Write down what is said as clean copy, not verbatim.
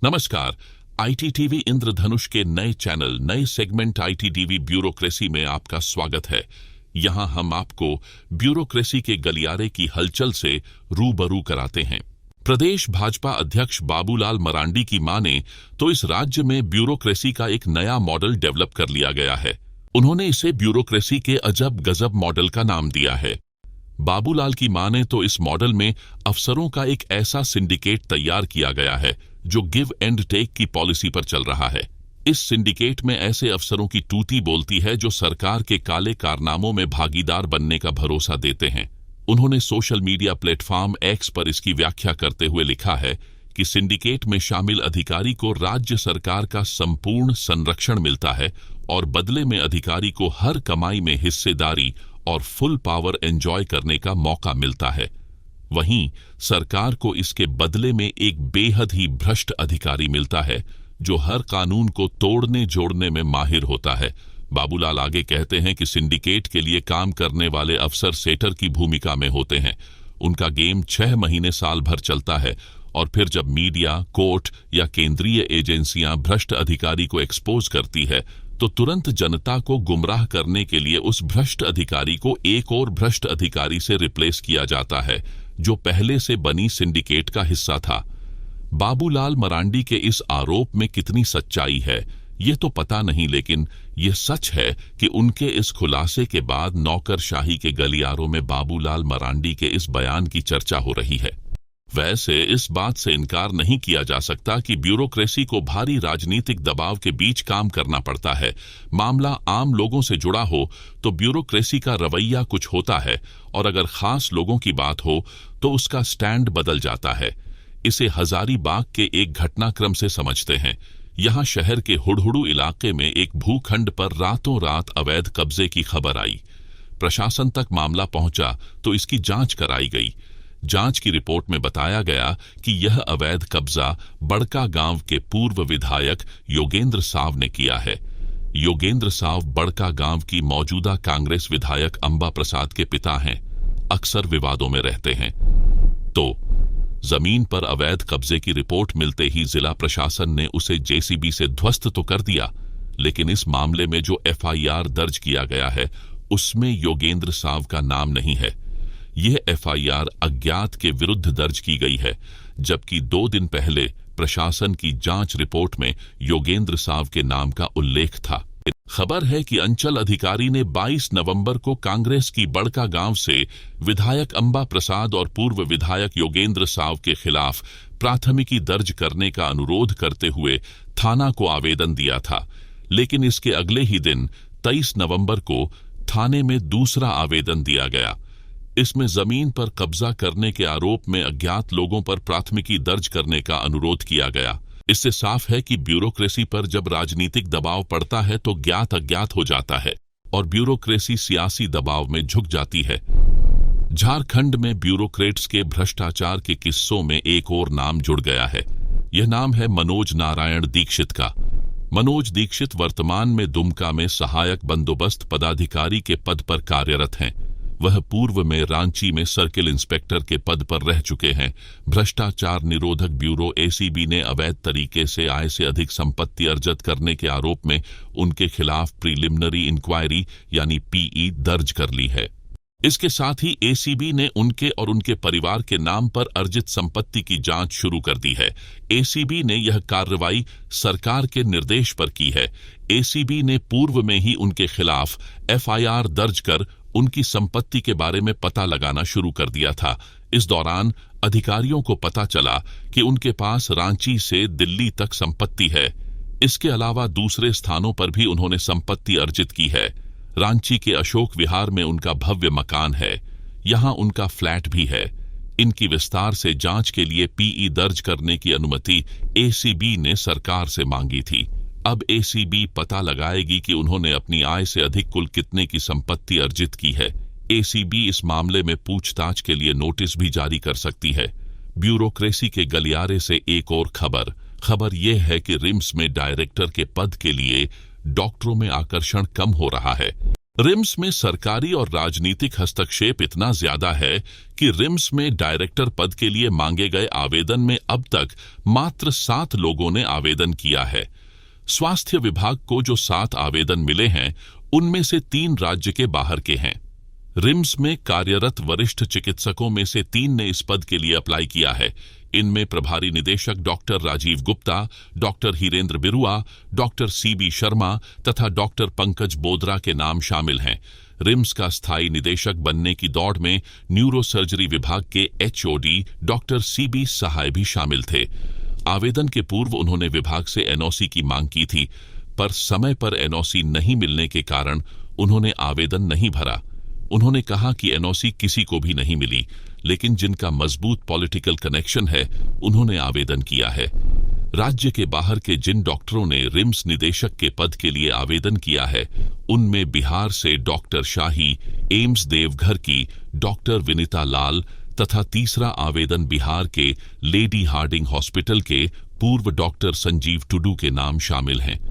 नमस्कार। आईटीटीवी इंद्रधनुष के नए चैनल नए सेगमेंट आईटीटीवी ब्यूरोक्रेसी में आपका स्वागत है। यहां हम आपको ब्यूरोक्रेसी के गलियारे की हलचल से रूबरू कराते हैं। प्रदेश भाजपा अध्यक्ष बाबूलाल मरांडी की माने तो इस राज्य में ब्यूरोक्रेसी का एक नया मॉडल डेवलप कर लिया गया है। उन्होंने इसे ब्यूरोक्रेसी के अजब गजब मॉडल का नाम दिया है। बाबूलाल की माने तो इस मॉडल में अफसरों का एक ऐसा सिंडिकेट तैयार किया गया है जो गिव एंड टेक की पॉलिसी पर चल रहा है। इस सिंडिकेट में ऐसे अफसरों की टूटी बोलती है जो सरकार के काले कारनामों में भागीदार बनने का भरोसा देते हैं। उन्होंने सोशल मीडिया प्लेटफॉर्म एक्स पर इसकी व्याख्या करते हुए लिखा है कि सिंडिकेट में शामिल अधिकारी को राज्य सरकार का संपूर्ण संरक्षण मिलता है और बदले में अधिकारी को हर कमाई में हिस्सेदारी और फुल पावर एंजॉय करने का मौका मिलता है। वहीं सरकार को इसके बदले में एक बेहद ही भ्रष्ट अधिकारी मिलता है जो हर कानून को तोड़ने जोड़ने में माहिर होता है। बाबूलाल आगे कहते हैं कि सिंडिकेट के लिए काम करने वाले अफसर सेटर की भूमिका में होते हैं। उनका गेम 6 महीने साल भर चलता है और फिर जब मीडिया, कोर्ट या केंद्रीय एजेंसियां भ्रष्ट अधिकारी को एक्सपोज करती है तो तुरंत जनता को गुमराह करने के लिए उस भ्रष्ट अधिकारी को एक और भ्रष्ट अधिकारी से रिप्लेस किया जाता है जो पहले से बनी सिंडिकेट का हिस्सा था। बाबूलाल मरांडी के इस आरोप में कितनी सच्चाई है ये तो पता नहीं, लेकिन यह सच है कि उनके इस खुलासे के बाद नौकरशाही के गलियारों में बाबूलाल मरांडी के इस बयान की चर्चा हो रही है। वैसे इस बात से इनकार नहीं किया जा सकता कि ब्यूरोक्रेसी को भारी राजनीतिक दबाव के बीच काम करना पड़ता है। मामला आम लोगों से जुड़ा हो तो ब्यूरोक्रेसी का रवैया कुछ होता है और अगर खास लोगों की बात हो तो उसका स्टैंड बदल जाता है। इसे हजारीबाग के एक घटनाक्रम से समझते हैं। यहाँ शहर के हुड़हुड़ू इलाके में एक भूखंड पर रातों रात अवैध कब्जे की खबर आई। प्रशासन तक मामला पहुंचा तो इसकी जांच कराई गई। जांच की रिपोर्ट में बताया गया कि यह अवैध कब्जा बड़का गांव के पूर्व विधायक योगेंद्र साव ने किया है। योगेंद्र साव बड़का गांव की मौजूदा कांग्रेस विधायक अंबा प्रसाद के पिता हैं। अक्सर विवादों में रहते हैं। तो जमीन पर अवैध कब्जे की रिपोर्ट मिलते ही जिला प्रशासन ने उसे जेसीबी से ध्वस्त तो कर दिया, लेकिन इस मामले में जो एफआईआर दर्ज किया गया है उसमें योगेंद्र साव का नाम नहीं है। यह एफआईआर अज्ञात के विरुद्ध दर्ज की गई है, जबकि 2 दिन पहले प्रशासन की जांच रिपोर्ट में योगेंद्र साव के नाम का उल्लेख था। खबर है कि अंचल अधिकारी ने 22 नवंबर को कांग्रेस की बड़का गांव से विधायक अंबा प्रसाद और पूर्व विधायक योगेंद्र साव के खिलाफ प्राथमिकी दर्ज करने का अनुरोध करते हुए थाना को आवेदन दिया था, लेकिन इसके अगले ही दिन 23 नवंबर को थाने में दूसरा आवेदन दिया गया। इसमें जमीन पर कब्जा करने के आरोप में अज्ञात लोगों पर प्राथमिकी दर्ज करने का अनुरोध किया गया। इससे साफ है कि ब्यूरोक्रेसी पर जब राजनीतिक दबाव पड़ता है तो ज्ञात अज्ञात हो जाता है और ब्यूरोक्रेसी सियासी दबाव में झुक जाती है। झारखंड में ब्यूरोक्रेट्स के भ्रष्टाचार के किस्सों में एक और नाम जुड़ गया है। यह नाम है मनोज नारायण दीक्षित का। मनोज दीक्षित वर्तमान में दुमका में सहायक बंदोबस्त पदाधिकारी के पद पर कार्यरत हैं। वह पूर्व में रांची में सर्किल इंस्पेक्टर के पद पर रह चुके हैं। भ्रष्टाचार निरोधक ब्यूरो एसीबी ने अवैध तरीके से आय से अधिक संपत्ति अर्जित करने के आरोप में उनके खिलाफ प्रीलिमिनरी इंक्वायरी यानी पीई दर्ज कर ली है। इसके साथ ही एसीबी ने उनके और उनके परिवार के नाम पर अर्जित संपत्ति की जांच शुरू कर दी है। एसीबी ने यह कार्रवाई सरकार के निर्देश पर की है। एसीबी ने पूर्व में ही उनके खिलाफ एफआईआर दर्ज कर उनकी संपत्ति के बारे में पता लगाना शुरू कर दिया था। इस दौरान अधिकारियों को पता चला कि उनके पास रांची से दिल्ली तक संपत्ति है। इसके अलावा दूसरे स्थानों पर भी उन्होंने संपत्ति अर्जित की है। रांची के अशोक विहार में उनका भव्य मकान है। यहां उनका फ्लैट भी है। इनकी विस्तार से जांच के लिए पीई दर्ज करने की अनुमति एसीबी ने सरकार से मांगी थी। अब एसीबी पता लगाएगी कि उन्होंने अपनी आय से अधिक कुल कितने की संपत्ति अर्जित की है। एसीबी इस मामले में पूछताछ के लिए नोटिस भी जारी कर सकती है। ब्यूरोक्रेसी के गलियारे से एक और खबर यह है कि रिम्स में डायरेक्टर के पद के लिए डॉक्टरों में आकर्षण कम हो रहा है। रिम्स में सरकारी और राजनीतिक हस्तक्षेप इतना ज्यादा है कि रिम्स में डायरेक्टर पद के लिए मांगे गए आवेदन में अब तक मात्र 7 लोगों ने आवेदन किया है। स्वास्थ्य विभाग को जो 7 आवेदन मिले हैं, उनमें से 3 राज्य के बाहर के हैं। रिम्स में कार्यरत वरिष्ठ चिकित्सकों में से 3 ने इस पद के लिए अप्लाई किया है। इनमें प्रभारी निदेशक डॉक्टर राजीव गुप्ता, डॉक्टर हीरेंद्र बिरुआ, डॉक्टर सीबी शर्मा तथा डॉक्टर पंकज बोदरा के नाम शामिल हैं। रिम्स का स्थायी निदेशक बनने की दौड़ में न्यूरोसर्जरी विभाग के एचओडी डॉक्टर सीबी सहाय भी शामिल थे। आवेदन के पूर्व उन्होंने विभाग से एनओसी की मांग की थी, पर समय पर एनओसी नहीं मिलने के कारण उन्होंने आवेदन नहीं भरा। उन्होंने कहा कि एनओसी किसी को भी नहीं मिली, लेकिन जिनका मजबूत पॉलिटिकल कनेक्शन है, उन्होंने आवेदन किया है। राज्य के बाहर के जिन डॉक्टरों ने रिम्स निदेशक के पद के लिए आवेदन किया है, उनमें बिहार से डॉक्टर शाही, एम्स देवघर की डॉक्टर विनीता लाल तथा तीसरा आवेदन बिहार के लेडी हार्डिंग हॉस्पिटल के पूर्व डॉक्टर संजीव टुडू के नाम शामिल हैं।